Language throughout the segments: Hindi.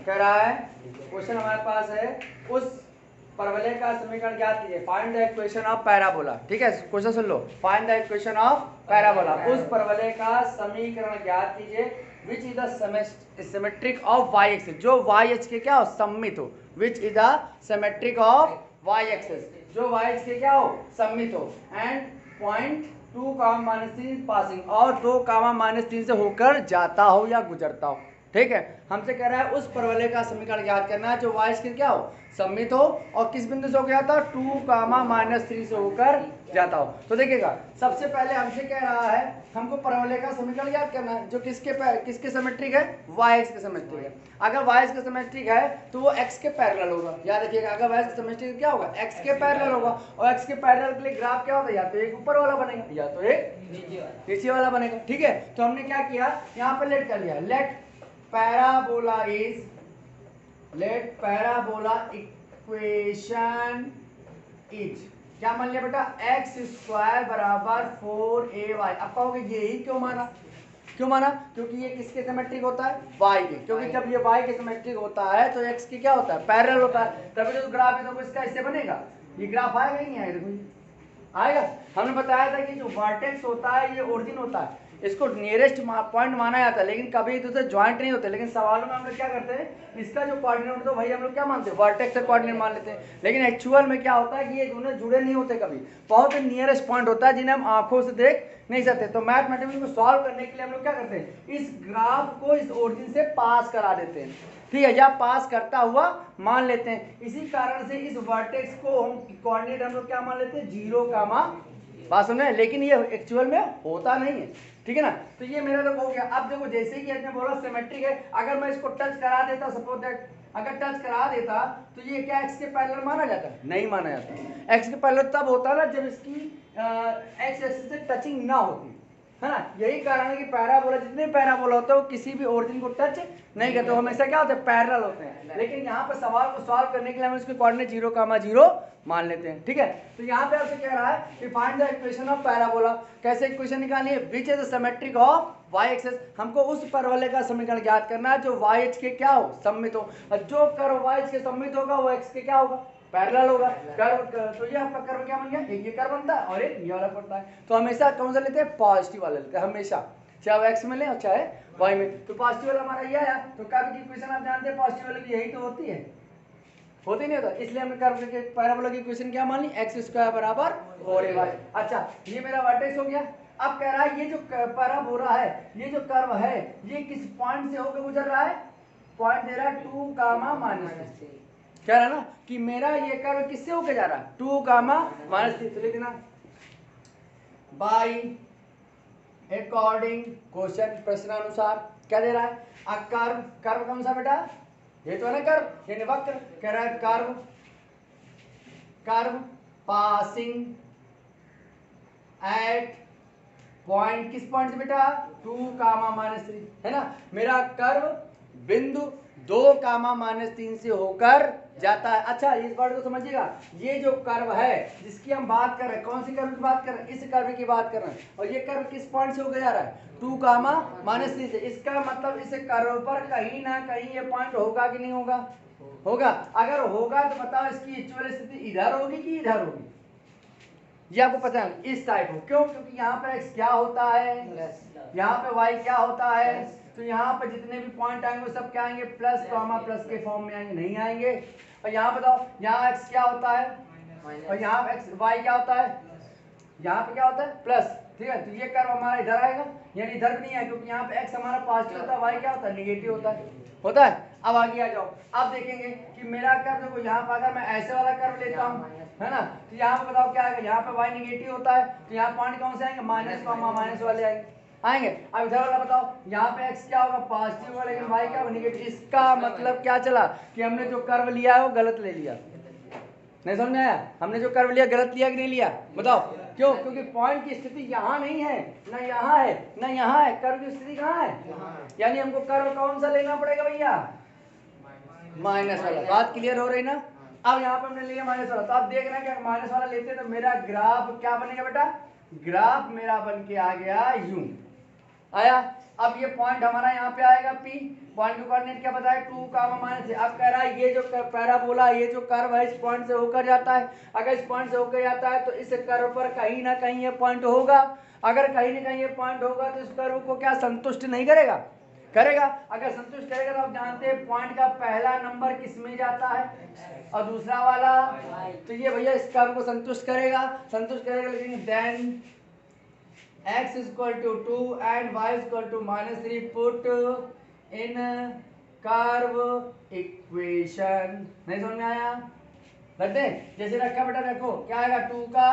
कह रहा है क्वेश्चन हमारे पास है उस परवलय का समीकरण ज्ञात कीजिए, find the equation of parabola. ठीक है, क्वेश्चन सुन लो, find the equation of parabola, उस परवलय का समीकरण ज्ञात कीजिए which is the symmetric of Y axis, जो वाई एक्स के क्या हो, सममित हो, which is the symmetric of Y axis, जो वाई एक्स के क्या हो, सममित हो, एंड पॉइंट 2, पासिंग, और 2, से होकर जाता हो या गुजरता हो। ठीक है, हमसे कह रहा है उस परवलय का समीकरण ज्ञात करना है जो वाई के क्या हो, सममित हो और किस बिंदु से होकर जाता हो, 2, से होकर जाता हो। तो देखिएगा, सबसे पहले हमसे कह रहा है हमको परवलय का समीकरण ज्ञात करना है जो किसके सिमेट्रिक है, वाई एक्स के सिमेट्रिक है। अगर वाई एक्स के सिमेट्रिक है तो वो एक्स के पैरेलल होगा। याद रखिएगा, अगर वाई एक्स के सिमेट्रिक क्या होगा, एक्स के पैरेलल होगा, और एक्स के पैरेलल के लिए ग्राफ क्या होता है, या तो एक ऊपर वाला बनेगा या तो एक नीचे वाला बनेगा। ठीक है, तो हमने क्या किया, यहाँ पर लेट कर लिया, लेट पैराबोला इक्वेशन इज क्या मान लिया बेटा, x² बराबर 4ay। अब कहोगे यही क्यों माना, क्योंकि ये किसके सिमेट्रिक होता है, y के, क्योंकि जब ये y के सिमेट्रिक होता है तो x की क्या होता है, पैरेलल होता है, तभी तो ग्राफ है, तो इसका इससे बनेगा, ये ग्राफ आएगा ही नहीं आएगा, देखो आएगा। हमने बताया था कि जो वर्टेक्स होता है ये ओरिजिन होता है, इसको नियरेस्ट पॉइंट माना जाता है, लेकिन कभी एक दूसरे ज्वाइंट नहीं होते। लेकिन सवालों में हम लोग क्या करते हैं, इसका जो कोऑर्डिनेट होता है वही हम लोग क्या मानते हैं, वर्टेक्स से कोऑर्डिनेट मान लेते हैं। लेकिन एक्चुअल में क्या होता है कि ये दोनों जुड़े नहीं होते, कभी बहुत ही नियरेस्ट पॉइंट होता है जिन्हें हम आंखों से देख नहीं सकते। तो मैथमेटिक्स को सॉल्व करने के लिए हम लोग क्या करते हैं, इस ग्राफ को इस ओरिजिन से पास करा देते हैं। ठीक है, या पास करता हुआ मान लेते हैं। इसी कारण से इस वर्टेक्स को हम कोऑर्डिनेट हम लोग क्या मान लेते हैं, 0, बात सुन रहे हैं, लेकिन ये एक्चुअल में होता नहीं है। ठीक है ना, तो ये मेरा तो हो गया। अब देखो, जैसे कि इसने बोला सिमेट्रिक है, अगर मैं इसको टच करा देता, सपोज दैट अगर टच करा देता तो ये क्या एक्स के पैरेलल माना जाता है, नहीं माना जाता। एक्स के पैरेलल तब होता ना जब इसकी एक्स एक्सिस से टचिंग ना होती, है ना। यही कारण है कि पैराबोला, जितने पैराबोला होते हैं वो किसी भी ओरिजिन को टच नहीं करते, हमेशा क्या होते हैं, पैरेलल होते हैं। लेकिन यहाँ पर सवाल को सॉल्व करने के लिए हम इसके कोऑर्डिनेट 0, मान लेते हैं। ठीक है, तो यहाँ पे आपसे कह रहा है कि find the equation of parabola, कैसे इक्वेशन निकालनी है, which is the symmetric of Y axis, हमको उस परवलय का समीकरण ज्ञात करना है जो वाई एक्स के क्या हो, सममित हो, और जो कर्व वाई एक्स के सममित होगा वो एक्स के क्या होगा, पैरेलल होगा। कर्व, तो ये आपका कर्व क्या बन गया, एक ये कर्व बनता है और एक ये वाला पड़ता है। तो हमेशा कौन सा लेते हैं, पॉजिटिव वाला लेते हैं हमेशा, चाहे वो एक्स में ले और चाहे वाई में। तो पॉजिटिव वाला हमारा ये आया। तो कर्व की इक्वेशन आप जानते हैं, पॉजिटिव वाले की यही तो होती है, होती नहीं होता, इसलिए हमने कर्व के पैराबोला की इक्वेशन क्या मान ली, x² बराबर 4ay। अच्छा, ये मेरा वर्टेक्स हो गया। अब कह रहा है ये जो पैराबोला है, ये जो कर्व है, ये किस पॉइंट से होकर गुजर रहा है, पॉइंट दे रहा है 2, कह रहा है ना कि मेरा ये कर्व किससे होकर जा रहा है, 2, लिख देना बाई अकॉर्डिंग क्वेश्चन, प्रश्नानुसार क्या दे रहा है, कर्व कौन सा बेटा, ये तो है ना कर्व, यानी वक्र। कह रहा है कर्व पासिंग एट पॉइंट, किस पॉइंट से बेटा, 2, है ना। मेरा कर्व बिंदु 2, से होकर जाता है। अच्छा, इस बात को समझिएगा, ये जो कर्व है जिसकी हम बात कर रहे हैं, कौन सी कर्व की बात कर रहे हैं, इस कर्व की बात कर रहे हैं, और ये कर्व किस पॉइंट से होकर जा रहा है, 2, से। इसका मतलब इस कर्व पर कहीं ना कहीं ये पॉइंट होगा कि नहीं होगा, होगा। अगर होगा तो बताओ इसकी एक्चुअल स्थिति इधर होगी कि इधर होगी, ये आपको पता है, इस टाइप हो। क्यों, क्योंकि यहाँ पे x क्या होता है, यहाँ पे y क्या होता है, तो यहाँ पे जितने भी पॉइंट आएंगे वो सब क्या आएंगे, प्लस के फॉर्म में आएंगे, नहीं आएंगे। और यहाँ बताओ, यहाँ x क्या होता है और यहाँ y क्या होता है, यहाँ पे क्या होता है, प्लस। ठीक है, तो ये कर्व हमारा इधर आएगा, यानी इधर भी नहीं है, क्योंकि यहाँ पे x हमारा पॉजिटिव होता है, y क्या होता है, निगेटिव होता है। अब आगे आ जाओ, अब देखेंगे कि मेरा कर्व देखो, यहाँ पर अगर मैं ऐसे वाला कर्व लेता हूँ, है ना, तो यहाँ पे बताओ क्या आएगा, यहाँ पे y निगेटिव होता है, तो यहाँ पॉइंट कौन से आएंगे, माइनस वाले आएंगे। अब इधर वाला बताओ, यहाँ पे x क्या होगा, पॉजिटिव होगा, लेकिन y क्या होगा, निगेटिव। इसका मतलब क्या चला कि हमने जो कर्व लिया है वो गलत ले लिया, नहीं समझ में आया, हमने जो कर्व लिया गलत लिया कि नहीं लिया, बताओ क्यों, क्योंकि पॉइंट की स्थिति यहाँ नहीं है, ना यहाँ है ना यहाँ है, कर्व की स्थिति कहाँ है, यानी हमको कर्व कौन सा लेना पड़ेगा भैया, माइनस वाला। बात क्लियर हो रही ना। अब यहाँ पे हमने लिया माइनस वाला, तो आप देख रहे हैं कि माइनस वाला लेते हैं तो मेरा ग्राफ क्या बनेगा बेटा, ग्राफ मेरा बन के आ गया यूं, आया। अब ये पॉइंट हमारा यहाँ पे आएगा P, पॉइंट का कोऑर्डिनेट क्या बताया 2 माइनस है। अब कह रहा है ये जो पैराबोला ये जो कर्व है इस पॉइंट से होकर जाता है, अगर इस पॉइंट से होकर जाता है तो इस कर्व पर कहीं ना कहीं ये पॉइंट होगा, अगर कहीं ना कहीं ये पॉइंट होगा तो इस कर्व को क्या संतुष्ट नहीं करेगा, करेगा। अगर संतुष्ट करेगा तो आप जानते हैं पॉइंट का पहला नंबर किस में जाता है और दूसरा वाला, तो ये भैया इस कर्व को संतुष्ट करेगा, लेकिन then x is equal to 2 and y is equal to -3 put in curve equation। नहीं समझ में आया? रख दे जैसे रखा बेटा, रखो क्या आएगा 2 का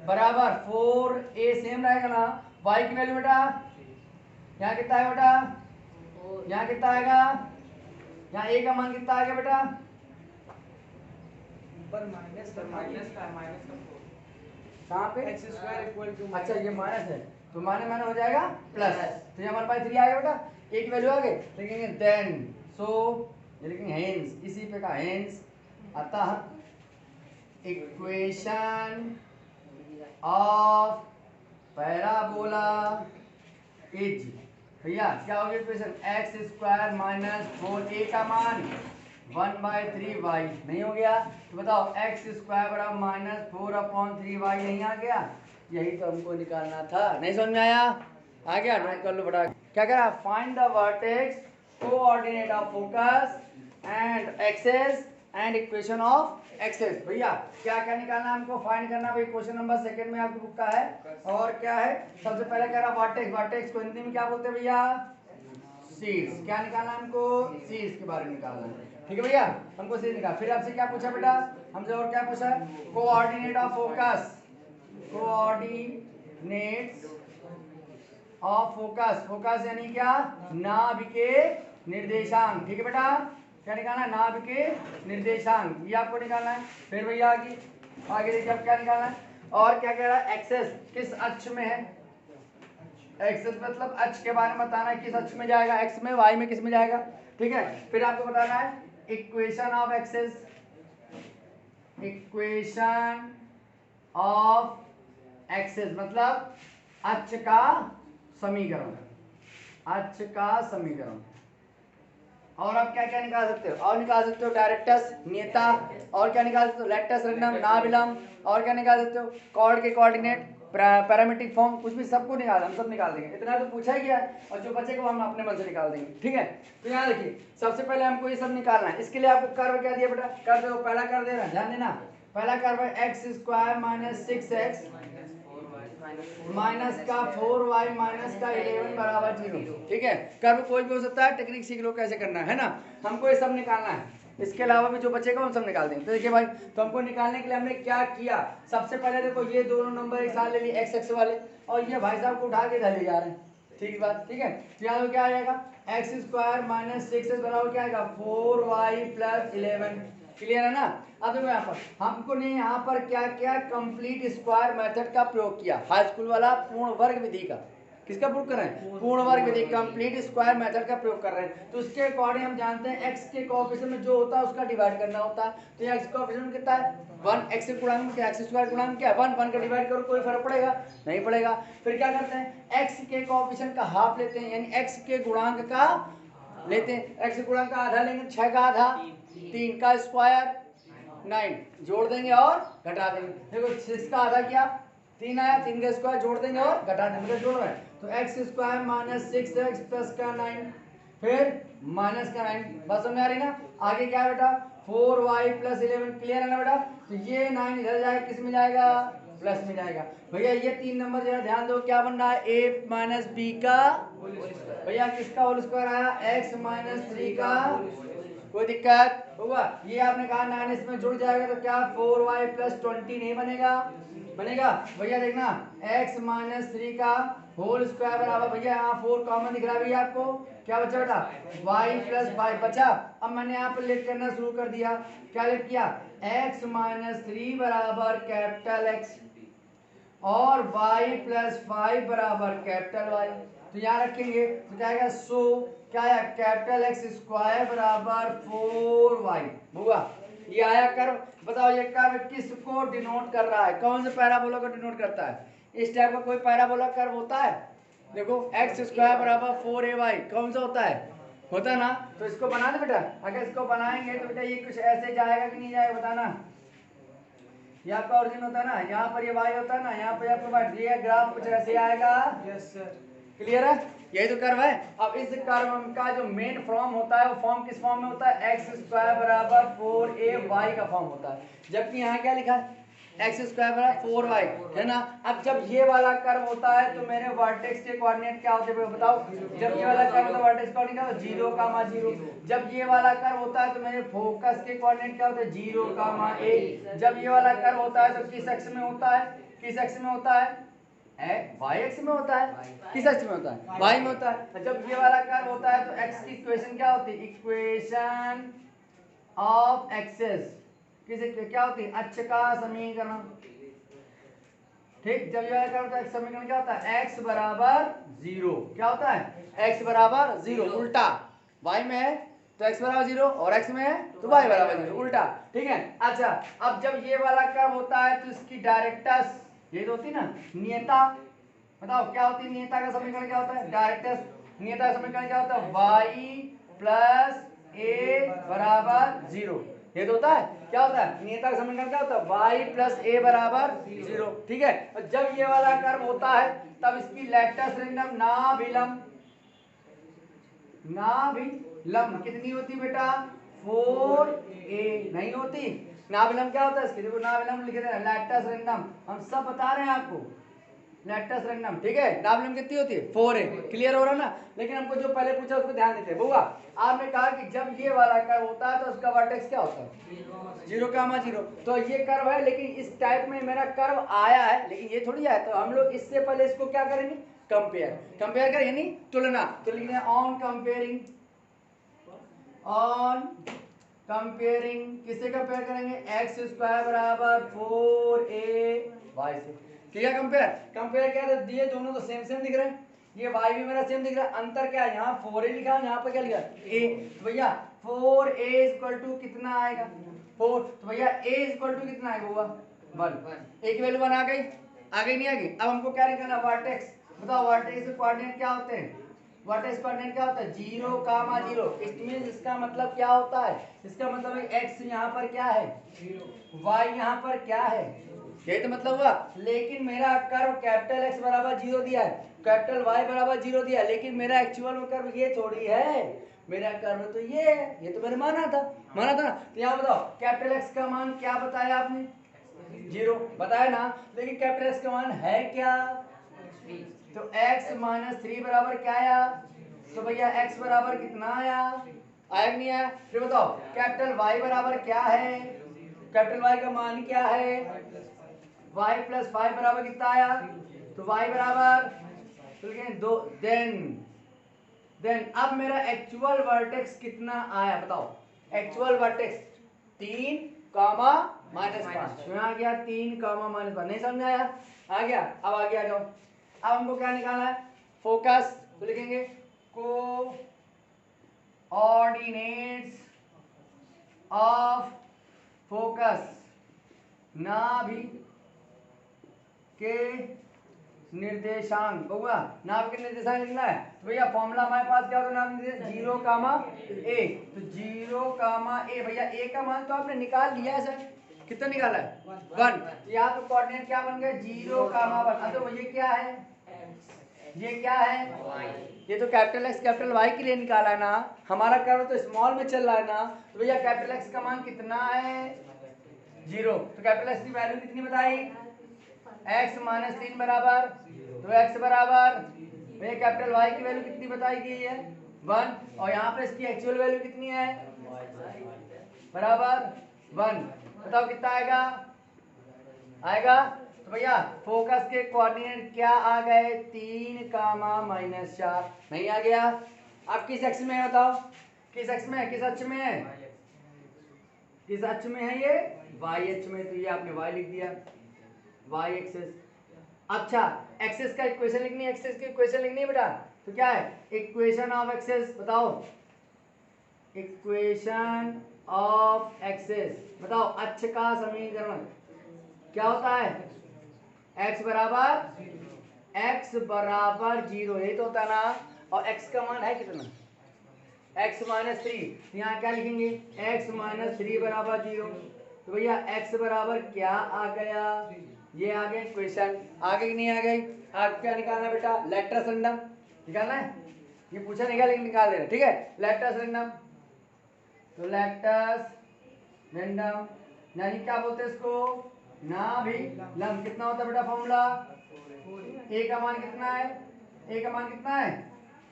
बराबर 4a सेम रहेगा ना, y की वैल्यू बेटा यहाँ कितना है बेटा, यहाँ कितना आएगा, यहाँ a का मान कितना आएगा बेटा, ऊपर माइनस का कहाँ पे x स्क्वायर इक्वल टू, अच्छा ये माइनस है तो माने हो जाएगा प्लस, तो ये हमारे पास 3 आ गया बेटा, a की वैल्यू आ गई, लिखेंगे देन सो ये लिखेंगे हेंस, इसी पे का हेंस अतः इक्वेशन ऑफ पैराबोला इज, भैया क्या होगी equation, x square minus 4a का मान 1/3y नहीं हो गया, तो बताओ एक्स स्क्वायर बराबर -4/3y नहीं आ गया, यही तो हमको निकालना था। नहीं समझ में आया? आ गया? नोट कर लो बड़ा। क्या कह रहा है, find the vertex coordinate of focus and axis and equation of axis. भैया क्या क्या निकालना है हमको, फाइंड करना भाई, क्वेश्चन नंबर सेकंड में आपकी बुक का है। और क्या है, सबसे पहले कह रहा वर्टेक्स, वर्टेक्स को हिंदी में क्या बोलते हैं भैया, शीर्ष। क्या निकालना है हमको, शीर्ष के बारे में निकालना है, ठीक है भैया, हमको शीर्ष निकाल। फिर आपसे क्या पूछा बेटा, हमसे और क्या पूछा, coordinate of focus, coordinates of focus, focus यानी क्या, नाभ के निर्देशांक, ठीक है बेटा, क्या निकालना है, नाभ के निर्देशांक, ये आपको निकालना है। फिर भैया आगे देखिए अब क्या निकालना है, और क्या कह रहा है, एक्सेस किस अक्ष में है, एक्सेस मतलब अक्ष के बारे में बताना है, किस अक्ष में जाएगा, एक्स में, वाई में, किस में जाएगा, ठीक है। फिर आपको बताना है equation of axis, equation of axis मतलब अक्ष का समीकरण, अक्ष का समीकरण। और आप क्या क्या निकाल सकते हो, और निकाल सकते हो डायरेक्टस नियता, और क्या निकाल सकते हो, लेक्टस रैंडम नाभिलंब, और क्या निकाल सकते हो, कॉर्ड के कोऑर्डिनेट, पैरामीट्रिक फॉर्म, कुछ भी सबको निकाल, हम सब निकाल देंगे, इतना तो पूछा ही गया, और जो बचेगा वो हम अपने मन से निकाल देंगे, ठीक है। तो यहाँ देखिए सबसे पहले हमको ये सब निकालना है, इसके लिए आपको कर्व क्या दिया बेटा, कर दो, पहला कर दे रहा, ध्यान देना, पहला कर्व है x square minus 6x minus का 4y माइनस का 11 बराबर 0, ठीक है। कर्व कोई भी हो सकता है, टेक्निक सीख लो कैसे करना है ना, हमको ये सब निकालना है, इसके अलावा भी जो बचेगा हम सब निकाल देंगे। तो देखिए भाई, तो हमको निकालने के लिए हमने क्या किया, सबसे पहले देखो ये दोनों नंबर एक साथ ले लिए एक्स एक्स वाले, और ये भाई साहब को उठा के इधर ले जा रहे हैं, ठीक बात, ठीक है। तो यहाँ क्या आ जाएगा, एक्स स्क्वायर माइनस 6x बराबर क्या आएगा 4y प्लस 11, क्लियर है ना। अब देखो यहाँ पर हमको ने यहाँ पर क्या किया, कंप्लीट स्क्वायर मेथड का प्रयोग किया, हाई स्कूल वाला पूर्ण वर्ग विधि का, किसका प्रयोग कर रहे हैं, पूर्ण वर्ग विधि, कंप्लीट स्क्वायर मेथड का प्रयोग कर रहे हैं। तो उसके अकॉर्डिंग हम जानते हैं x के कोएफिशिएंट में जो होता है उसका डिवाइड करना होता है, तो ये x कोएफिशिएंट कितना है 1, x के गुणांक क्या, x स्क्वायर गुणांक क्या 1, 1 का डिवाइड करो, कोई फर्क पड़ेगा नहीं पड़ेगा। फिर क्या करते हैं, x के कोएफिशिएंट का हाफ लेते हैं, यानी x के गुणांक का लेते हैं, x के गुणांक का आधा लेंगे, 6 का आधा 3 का स्क्वायर 9, जोड़ देंगे और घटा देंगे, देखो 6 का आधा क्या 3 आया, 3 का स्क्वायर जोड़ देंगे और घटा देंगे, मतलब जोड़ रहे हैं, तो x square minus 6x plus का 9 फिर माइनस का 9, बात समझ में आ रही ना। आगे क्या है बेटा 4y प्लस 11, क्लियर है ना बेटा। तो ये 9 इधर जाएगा, किस में जाएगा, प्लस में जाएगा। भैया ये 3 नंबर जरा ध्यान दो, क्या बन रहा है a माइनस बी का, भैया किसका होल स्क्वायर आया, x माइनस 3 का, कोई दिक्कत होगा, ये आपने कहा 9 इसमें जुड़ जाएगा तो क्या 4y प्लस 20 नहीं बनेगा, बनेगा। भैया देखना x माइनस 3 का होल स्क्वायर बराबर, भैया यहाँ 4 कॉमन दिख रहा है भैया आपको, क्या बचा बेटा y प्लस 5 बचा। अब मैंने यहाँ पर लेट करना शुरू कर दिया, क्या लेट किया, x माइनस 3 बराबर कैपिटल x और y प्लस 5 बराबर कैपिटल y, तो यहाँ रखेंगे तो जाएगा सो क्या है, कैपिटल x स्क्वायर बराबर 4y होगा। ये आया कर्व, बताओ ये कर्व किसको डिनोट कर रहा है, कौन से पैराबोला को डिनोट करता है, इस टाइप का कोई पैराबोला कर्व होता है, देखो एक्स स्क्वायर बराबर 4ay कौन सा होता है ना। तो इसको बना दे बेटा, अगर इसको बनाएंगे तो बेटा ये कुछ ऐसे जाएगा कि नहीं जाएगा बताना। ये आपका ओरिजिन होता है ना, यहाँ पर ये y होता है ना, यहाँ पर आपका y, ये ग्राफ कुछ ऐसे आएगा। Yes sir. क्लियर है, यही तो कर्व है। अब इस कर्व का जो मेन फॉर्म होता है वो फॉर्म किस फॉर्म में होता है, एक्स स्क्वायर बराबर 4ay का फॉर्म होता है। जबकि यहाँ क्या लिखा है, एक्स स्क्वायर बराबर 4y है ना। अब जब ये वाला कर्व होता है तो मेरे वर्टेक्स के कोऑर्डिनेट क्या होते हैं बताओ। जब ये वाला कर्व होता है वर्टेक्स कोऑर्डिनेट क्या होता है 0, 0। जब ये वाला कर्व होता है तो मेरे फोकस के कोऑर्डिनेट क्या होते हैं 0, 1। जब ये वाला कर्व होता है तो किस एक्स में होता है, किस एक्स में होता है, वाई एक्स में होता है। किस एक्स में होता है, वाई में होता है। जब ये वाला कर्व होता है तो एक्स की इक्वेशन क्या होती है, इक्वेशन ऑफ एक्सेस किसे क्या होती है, अक्ष का समीकरण। ठीक, जब ये वाला कर्व होता है समीकरण क्या होता है, एक्स बराबर 0। क्या होता है, एक्स बराबर 0। उल्टा वाई में है तो एक्स बराबर 0 और एक्स में है तो वाई बराबर 0, उल्टा। ठीक है। अच्छा, अब जब ये वाला कर्व होता है तो इसकी डायरेक्टस ये तो होती ना नियता। बताओ क्या होती है नियता का समीकरण, क्या होता है डायरेक्टस। नियता का समीकरण क्या होता है, y प्लस a बराबर 0। ये तो होता है, क्या होता है नियता का समीकरण क्या होता है, y प्लस a बराबर 0। ठीक है। और जब ये वाला कर्व होता है तब इसकी लेटस रेंडम नाभिलंब कितनी होती बेटा, 4a नहीं होती। नाभिलंब क्या होता है इसके, देखो नाभिलंब लिखे थे लेटस रेंडम, हम सब बता रहे हैं आपको लेटस रेंडम। ठीक है, नाभिलंब कितनी होती है 4a। क्लियर हो रहा ना। लेकिन हमको जो पहले पूछा उसको ध्यान देते बुआ। आपने कहा कि जब ये वाला कर्व होता है तो उसका वर्टेक्स क्या होता है 0, 0। तो ये कर्व है लेकिन इस टाइप में मेरा कर्व आया है, लेकिन ये थोड़ी है। तो हम लोग इससे पहले इसको क्या करेंगे, कंपेयर करें यानी तुलना। तो लिखना ऑन कंपेयरिंग किससे कंपेयर करेंगे, एक्स स्क्वायर बराबर 4ay से। किया कंपेयर क्या है, ये दोनों तो सेम दिख रहे हैं, ये y भी मेरा सेम दिख रहा है। अंतर क्या है, यहाँ 4a लिखा है, यहाँ पर क्या लिखा a। तो भैया 4a इक्वल टू कितना आएगा 4। तो भैया a इक्वल टू कितना आएगा हुआ 1। एक वैल्यू 1 आ गई नहीं आ गई। अब हमको क्या निकालना, वर्टेक्स। बताओ वर्टेक्स के कोऑर्डिनेट क्या होते हैं, वर्टेक्स कोऑर्डिनेट क्या होता है 0, 0। इसमें इसका मतलब क्या होता है, इसका मतलब है x यहाँ पर क्या है 0, y यहाँ पर क्या है, यही तो मतलब हुआ। लेकिन मेरा कर्व कैपिटल X बराबर 0 दिया है, कैपिटल Y बराबर 0 दिया है, लेकिन मेरा एक्चुअल में कर्व ये थोड़ी है, मेरा कर्व तो ये है। ये तो मैंने माना था ना। तो यहाँ बताओ कैपिटल X का मान क्या बताया आपने, 0 बताया ना। लेकिन कैपिटल X का मान है क्या, तो x माइनस 3 बराबर क्या आया, तो भैया x बराबर कितना आया कि नहीं आया। फिर बताओ कैपिटल Y बराबर क्या है, कैपिटल Y का मान क्या है, y प्लस 5 बराबर कितना आया, तो y बराबर तो लिखें 2। देन अब मेरा एक्चुअल वर्टेक्स कितना आया बताओ, एक्चुअल वर्टेक्स 3 कामा माइनस 5। यहाँ आ गया 3 कामा माइनस 5, नहीं समझ आया, आ गया। अब आगे आ जाओ। अब हमको क्या निकालना है, फोकस। तो लिखेंगे कोऑर्डिनेट्स ऑफ फोकस, नाभिक के निर्देशांक होगा, नाभिक के निर्देशांक लिखना है। तो भैया फॉर्मूला हमारे पास क्या होगा, नाभिक 0, a। तो 0, a भैया a का मान तो आपने निकाल लिया है सर, कितना निकाला है 1। यहाँ पे कोऑर्डिनेट क्या बन गया 0, 1। तो ये क्या है, ये क्या है, ये तो कैपिटल X कैपिटल Y के लिए निकाला है ना, हमारा कर्व तो स्मॉल में चल रहा है ना। तो भैया कैपिटल X का मान कितना है 0। तो कैपिटल X की वैल्यू कितनी बताई, x माइनस 3 बराबर, तो x बराबर भैया कैपिटल Y की वैल्यू कितनी बताई गई है 1। और यहाँ पे इसकी एक्चुअल वैल्यू कितनी है बराबर 1। बताओ कितना आएगा। तो भैया फोकस के कोऑर्डिनेट क्या आ गए 3 कामा माइनस 4, नहीं आ गया। अब किस अक्ष में है बताओ, किस अक्ष में है, किस अक्ष में है, किस अक्ष में है, ये y अक्ष में। तो ये आपने y लिख दिया, y एक्सेस। अच्छा एक्सेस का इक्वेशन लिखनी है, एक्सेस की इक्वेशन लिखनी है बेटा। तो क्या है इक्वेशन ऑफ एक्सेस, बताओ इक्वेशन ऑफ एक्सेस, बताओ अक्ष का समीकरण क्या होता है, x बराबर x बराबर 0, यही तो होता है ना। और x का मान है कितना, x माइनस 3, यहाँ क्या लिखेंगे, x माइनस 3 बराबर 0। तो भैया x बराबर क्या आ गया, ये आ गए क्वेश्चन, आ गई नहीं आ गई। आप क्या निकालना बेटा, लेटरस रैंडम निकालना है, ये पूछा निकाल देना, ठीक है। लेटरस रैंडम, तो लेटरस रैंडम यानी क्या बोलते हैं इसको, ना भी लम। कितना होता है बेटा फॉर्मूला, ए का मान कितना है, ए का मान कितना है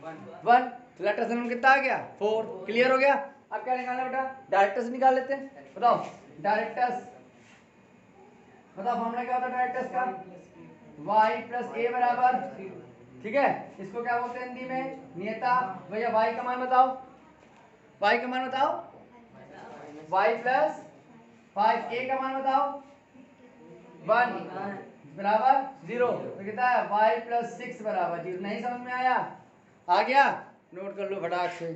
1, तो लेटरस रैंडम कितना आ गया 4। क्लियर हो गया। अब क्या निकालना बेटा, डायरेक्टर्स निकाल लेते हैं। बताओ डायरेक्टर्स, बताओ फॉर्मूला क्या होता है डायरेक्टर्स का, y प्लस ए बराबर, ठीक है, इसको क्या बोलते हैं हिंदी में, नियता। भैया y का मान बताओ, y का मान बताओ, y प्लस 5, ए का मान बताओ 1 बराबर 0, तो कितना है y प्लस 6 बराबर 0। नहीं समझ में आया, आ गया, नोट कर लो फटाक से।